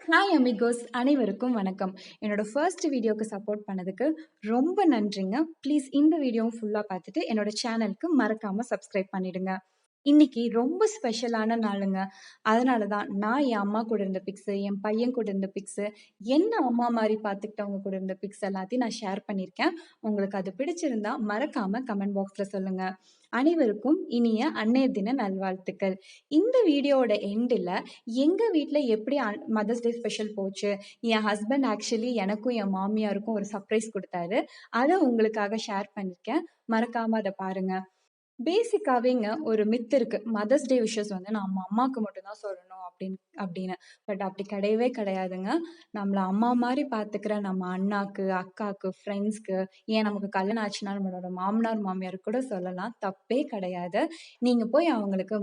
Hi amigos, அனைவருக்கும் வணக்கம். என்னோட ஃபர்ஸ்ட் வீடியோக்கு சப்போர்ட் பண்ணதுக்கு ரொம்ப நன்றிங்க. ப்ளீஸ் இந்த வீடியோவும் ஃபுல்லாக பார்த்துட்டு என்னோட சேனலுக்கு மறக்காமல் சப்ஸ்கிரைப் பண்ணிடுங்க. இன்னைக்கு ரொம்ப ஸ்பெஷலான நாளுங்க. அதனால தான் நான் என் அம்மா கூட இருந்த பிக்ஸு, என் பையன் கூட இருந்த பிக்ஸு, என்ன அம்மா மாதிரி பார்த்துக்கிட்டவங்க கூட இருந்த பிக்ஸ் எல்லாத்தையும் நான் ஷேர் பண்ணியிருக்கேன். உங்களுக்கு அது பிடிச்சிருந்தா மறக்காமல் கமெண்ட் பாக்ஸில் சொல்லுங்கள். அனைவருக்கும் இனிய அன்னையர் தின நல்வாழ்த்துக்கள். இந்த வீடியோவோட எண்டில் எங்கள் வீட்டில் எப்படி மதர்ஸ் டே ஸ்பெஷல் போச்சு, என் ஹஸ்பண்ட் ஆக்சுவலி எனக்கும் என் மாமியாருக்கும் ஒரு சர்ப்ரைஸ் கொடுத்தாரு. அதை உங்களுக்காக ஷேர் பண்ணியிருக்கேன். மறக்காமல் அதை பாருங்கள். பேசிக்காவேங்க ஒரு மித் இருக்கு. மதர்ஸ் டே விஷஸ் வந்து நம்ம அம்மாவுக்கு மட்டும்தான் சொல்லணும் அப்படின்னு. பட் அப்படி கிடையவே கிடையாதுங்க. நம்மள அம்மா மாதிரி பார்த்துக்கிற நம்ம அண்ணாக்கு, அக்காக்கு, ஃப்ரெண்ட்ஸ்க்கு, ஏன் நமக்கு கல்யாணம் ஆச்சுன்னா நம்மளோட மாமனார் மாமியாருக்கு கூட சொல்லலாம். தப்பே கிடையாது. நீங்க போய் அவங்களுக்கு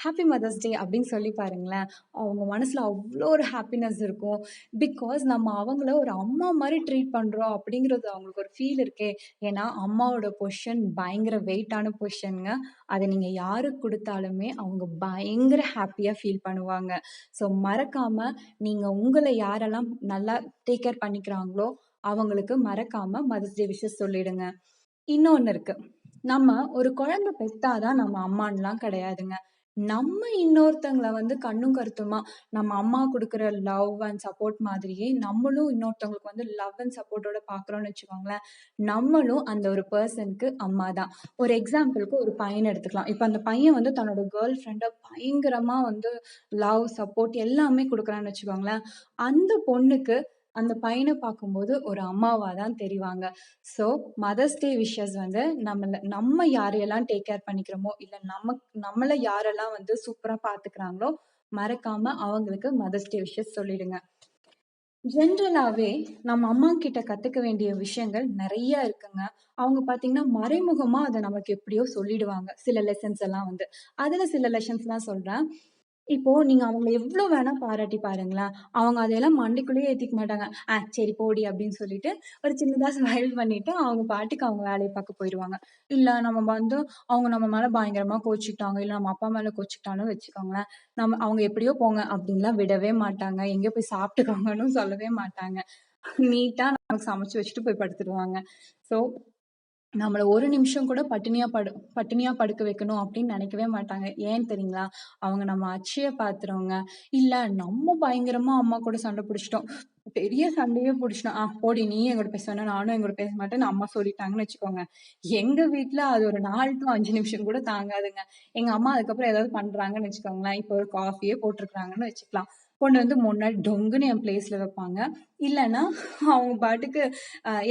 ஹாப்பி மதர்ஸ் டே அப்படின்னு சொல்லி பாருங்களேன். அவங்க மனசுல அவ்வளோ ஒரு ஹாப்பினஸ் இருக்கும். பிகாஸ் நம்ம அவங்கள ஒரு அம்மா மாதிரி ட்ரீட் பண்றோம் அப்படிங்கிறது அவங்களுக்கு ஒரு ஃபீல் இருக்கே. ஏன்னா அம்மாவோட பொசிஷன் பயங்கர வெயிட்டான பொசிஷனுங்க. அதை நீங்க யாருக்கு கொடுத்தாலுமே அவங்க பயங்கர ஹாப்பியா ஃபீல் பண்ணுவாங்க. ஸோ மறக்காம நீங்க உங்களை யாரெல்லாம் நல்லா டேக் கேர் பண்ணிக்கிறாங்களோ அவங்களுக்கு மறக்காம மதர்ஸ் டே விஷஸ் சொல்லிடுங்க. இன்னொன்னு இருக்கு. நம்ம ஒரு குழந்தை பெத்தாதான் நம்ம அம்மான்லாம் கிடையாதுங்க. நம்ம இன்னொருத்தங்களை வந்து கண்ணும் கருத்துமா நம்ம அம்மா கொடுக்குற லவ் அண்ட் சப்போர்ட் மாதிரியே நம்மளும் இன்னொருத்தவங்களுக்கு வந்து லவ் அண்ட் சப்போர்ட்டோட பாக்குறோம்னு வச்சுக்கோங்களேன். நம்மளும் அந்த ஒரு பர்சனுக்கு அம்மா தான். ஒரு எக்ஸாம்பிளுக்கு ஒரு பையனை எடுத்துக்கலாம். இப்ப அந்த பையன் வந்து தன்னோட கேர்ள் ஃப்ரெண்டை பயங்கரமா வந்து லவ் சப்போர்ட் எல்லாமே கொடுக்குறான்னு வச்சுக்கோங்களேன். அந்த பொண்ணுக்கு அந்த பையனை பார்க்கும்போது ஒரு அம்மாவா தான் தெரிவாங்க. ஸோ மதர்ஸ் டே விஷஸ் வந்து நம்ம யாரையெல்லாம் டேக் கேர் பண்ணிக்கிறோமோ, இல்லை நம்மளை யாரெல்லாம் வந்து சூப்பரா பார்த்துக்கிறாங்களோ மறக்காம அவங்களுக்கு மதர்ஸ் டே விஷஸ் சொல்லிடுங்க. ஜென்ரலாவே நம்ம அம்மா கிட்ட கத்துக்க வேண்டிய விஷயங்கள் நிறைய இருக்குங்க. அவங்க பாத்தீங்கன்னா மறைமுகமா அதை நமக்கு எப்படியோ சொல்லிடுவாங்க. சில லெசன்ஸ் எல்லாம் வந்து அதுல சில லெசன்ஸ் எல்லாம் சொல்றேன். இப்போ நீங்க அவங்கள எவ்வளவு வேணா பாராட்டி பாருங்களேன். அவங்க அதையெல்லாம் மண்டைக்குள்ளேயே ஏத்திக்க மாட்டாங்க. சரி போடி அப்படின்னு சொல்லிட்டு ஒரு சின்னதா ஸ்மைல் பண்ணிட்டு அவங்க பாட்டுக்கு அவங்க வேலையை பார்க்க போயிடுவாங்க. இல்ல நம்ம வந்து அவங்க நம்ம மேல பயங்கரமா கோச்சுக்கிட்டாங்க, இல்ல நம்ம அப்பா மேல கோச்சுக்கிட்டான்னு வச்சுக்கோங்களேன். அவங்க எப்படியோ போங்க அப்படின்லாம் விடவே மாட்டாங்க. எங்க போய் சாப்பிட்டுக்கோங்கன்னு சொல்லவே மாட்டாங்க. நீட்டா நமக்கு சமைச்சு வச்சுட்டு போய் படுத்துடுவாங்க. ஸோ நம்மள ஒரு நிமிஷம் கூட பட்டினியா படுக்க வைக்கணும் அப்படின்னு நினைக்கவே மாட்டாங்க. ஏன் தெரியுங்களா? அவங்க நம்ம அச்சய பாத்துறவங்க. இல்ல நம்ம பயங்கரமா அம்மா கூட சண்டை பிடிச்சிட்டோம், பெரிய சண்டையே பிடிச்சிட்டோம், போடி நீ எங்கூட பேசுவேனா நானும் எங்கூட பேச மாட்டேன்னு அம்மா சொல்லிட்டாங்கன்னு வச்சுக்கோங்க. எங்க வீட்டுல அது ஒரு 4 to 5 நிமிஷம் கூட தாங்காதுங்க. எங்க அம்மா அதுக்கப்புறம் ஏதாவது பண்றாங்கன்னு வச்சுக்கோங்களேன். இப்போ ஒரு காஃபியே போட்டிருக்காங்கன்னு வச்சுக்கலாம், கொண்டு வந்து முன்னாடி டொங்குன்னு என் பிளேஸ்ல வைப்பாங்க. இல்லைன்னா அவங்க பாட்டுக்கு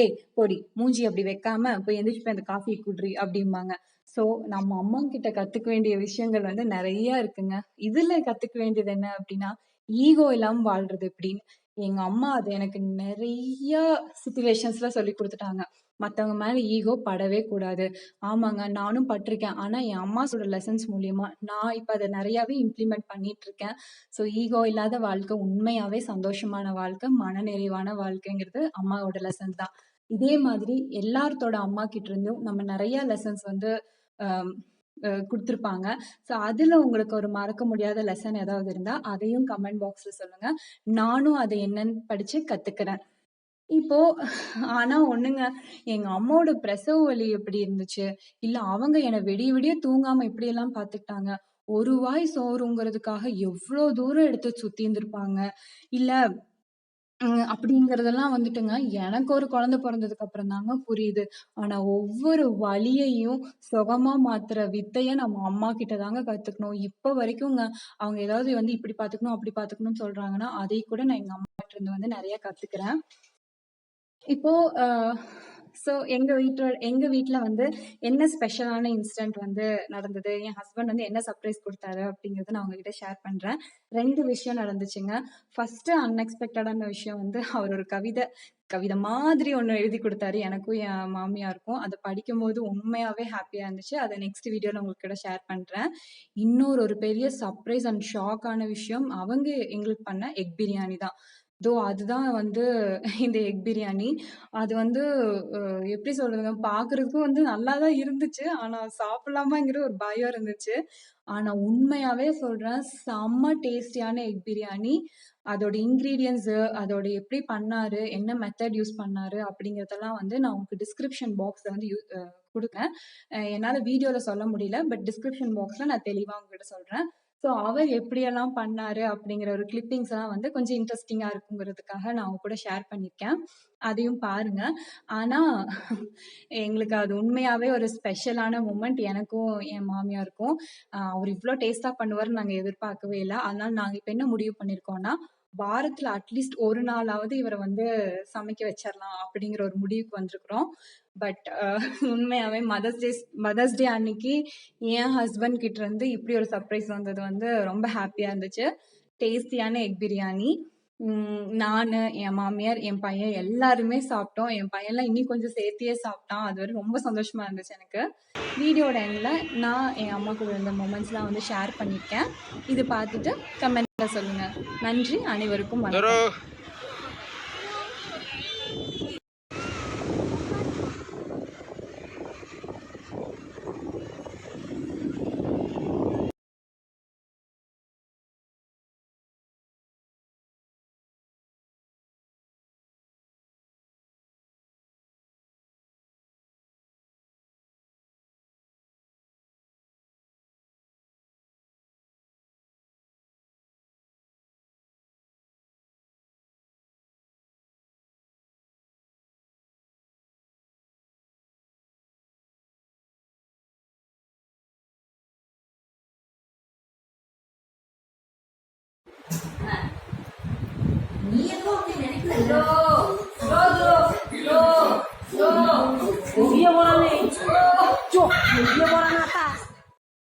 ஏய் போடி மூஞ்சி அப்படி வைக்காம போய் எந்திரிச்சு போய் அந்த காஃபி குட்ரி அப்படிம்பாங்க. ஸோ நம்ம அம்மா கிட்ட கத்துக்க வேண்டிய விஷயங்கள் வந்து நிறைய இருக்குங்க. இதுல கத்துக்க வேண்டியது என்ன அப்படின்னா, ஈகோ இல்லாம வாழ்றது எப்படின்னு. எங்க அம்மா அது எனக்கு நிறைய சிச்சுவேஷன்ஸ்ல சொல்லி கொடுத்துட்டாங்க. மத்தவங்க மேல ஈகோ படவே கூடாது. ஆமாங்க, நானும் பட்டிருக்கேன். ஆனா என் அம்மா சொல்ற லெசன்ஸ் மூலியமா நான் இப்ப அதை நிறையவே இம்ப்ளிமெண்ட் பண்ணிட்டு இருக்கேன். ஸோ ஈகோ இல்லாத வாழ்க்கை உண்மையாவே சந்தோஷமான வாழ்க்கை, மனநிறைவான வாழ்க்கைங்கிறது அம்மாவோட லெசன்ஸ் தான். இதே மாதிரி எல்லாத்தோட அம்மா கிட்ட இருந்தும் நம்ம நிறைய லெசன்ஸ் வந்து கொடுத்துருப்பாங்க. ஸோ அதுல உங்களுக்கு ஒரு மறக்க முடியாத லெசன் ஏதாவது இருந்தா அதையும் கமெண்ட் பாக்ஸ்ல சொல்லுங்க. நானும் அதை என்னன்னு படிச்சு கத்துக்கிறேன். இப்போ ஆனா ஒண்ணுங்க, எங்க அம்மாவோட பிரசவ வலி எப்படி இருந்துச்சு, இல்ல அவங்க என்னை விடிய விடிய தூங்காம எப்படி எல்லாம் பாத்துக்கிட்டாங்க, ஒரு வாய் சோறுங்கிறதுக்காக எவ்வளவு தூரம் எடுத்து சுத்தி இருந்திருப்பாங்க. இல்ல அப்படிங்கிறதெல்லாம் வந்துட்டுங்க, எனக்கு ஒரு குழந்தை பிறந்ததுக்கு அப்புறம் தாங்க புரியுது. ஆனா ஒவ்வொரு வலியையும் சுகமா மாத்துற வித்தைய நம்ம அம்மா கிட்ட தாங்க கத்துக்கணும். இப்ப வரைக்கும்ங்க அவங்க ஏதாவது வந்து இப்படி பாத்துக்கணும் அப்படி பாத்துக்கணும்னு சொல்றாங்கன்னா அதை கூட நான் எங்க அம்மா கிட்ட இருந்து வந்து நிறைய கத்துக்கிறேன். இப்போ ஸோ எங்க வீட்ல வந்து என்ன ஸ்பெஷலான இன்சிடென்ட் வந்து நடந்தது, என் ஹஸ்பண்ட் வந்து என்ன சர்ப்ரைஸ் கொடுத்தாரு அப்படிங்கறத நான் உங்ககிட்ட ஷேர் பண்றேன். 2 விஷயம் நடந்துச்சுங்க. ஃபர்ஸ்ட் அன்எக்ஸ்பெக்டடான விஷயம் வந்து அவர் ஒரு கவிதை மாதிரி ஒண்ணு எழுதி கொடுத்தாரு எனக்கும் என் மாமியாருக்கும். அதை படிக்கும்போது உண்மையாவே ஹாப்பியா இருந்துச்சு. அதை நெக்ஸ்ட் வீடியோல உங்ககிட்ட ஷேர் பண்றேன். இன்னொரு ஒரு பெரிய சர்ப்ரைஸ் அண்ட் ஷாக்கான விஷயம் அவங்க எங்களுக்கு பண்ண எக் பிரியாணி தான். அதுதான் வந்து இந்த எக் பிரியாணி. அது வந்து எப்படி சொல்றதுங்க, பாக்குறதுக்கும் வந்து நல்லாதான் இருந்துச்சு. ஆனா சாப்பிடலாமாங்கிற ஒரு பயம் இருந்துச்சு. ஆனா உண்மையாவே சொல்றேன், செம்ம டேஸ்டியான எக் பிரியாணி. அதோட இன்கிரீடியன்ஸு, அதோட எப்படி பண்ணாரு, என்ன மெத்தட் யூஸ் பண்ணாரு அப்படிங்கிறதெல்லாம் வந்து நான் உங்களுக்கு டிஸ்கிரிப்ஷன் பாக்ஸ்ல வந்து குடுக்கேன். என்னால வீடியோல சொல்ல முடியல. பட் டிஸ்கிரிப்ஷன் பாக்ஸ்ல நான் தெளிவா உங்ககிட்ட சொல்றேன். ஸோ அவர் எப்படியெல்லாம் பண்ணாரு அப்படிங்கிற ஒரு கிளிப்பிங்ஸ்லாம் வந்து கொஞ்சம் இன்ட்ரெஸ்டிங்கா இருக்குங்கிறதுக்காக நான் உங்க கூட ஷேர் பண்ணியிருக்கேன். அதையும் பாருங்க. ஆனா எங்களுக்கு அது உண்மையாவே ஒரு ஸ்பெஷலான மூமெண்ட் எனக்கும் என் மாமியாருக்கும். அவர் இவ்ளோ டேஸ்ட்டா பண்ணுவாருன்னு நாங்க எதிர்பார்க்கவே இல்ல. அதனால நாங்க இப்ப என்ன முடிவு பண்ணியிருக்கோம்னா, வாரத்துல அட்லீஸ்ட் ஒரு நாளாவது இவர வந்து சமைக்க வச்சிரலாம் அப்படிங்கிற ஒரு முடிவுக்கு வந்திருக்கிறோம். பட் உண்மையாவே மதர்ஸ் டே அன்னைக்கு என் ஹஸ்பண்ட் கிட்ட இருந்து இப்படி ஒரு சர்ப்ரைஸ் வந்தது வந்து ரொம்ப ஹாப்பியா இருந்துச்சு. டேஸ்டியான எக் பிரியாணி. நானு, என் மாமியார், என் பையன் எல்லாருமே சாப்பிட்டோம். என் பையன்லாம் இன்னும் கொஞ்சம் சேர்த்தியே சாப்பிட்டான். அது வரை ரொம்ப சந்தோஷமா இருந்துச்சு எனக்கு. வீடியோட எண்ட்ல நான் என் அம்மா கூட இருந்த மொமெண்ட்ஸ்லாம் வந்து ஷேர் பண்ணியிருக்கேன். இது பார்த்துட்டு கமெண்ட்ல சொல்லுங்க. நன்றி, அனைவருக்கும் வணக்கம். நீ எதுவும் அப்படி நினைக்கல. வெளியே போறானே, வெளியே போறானே.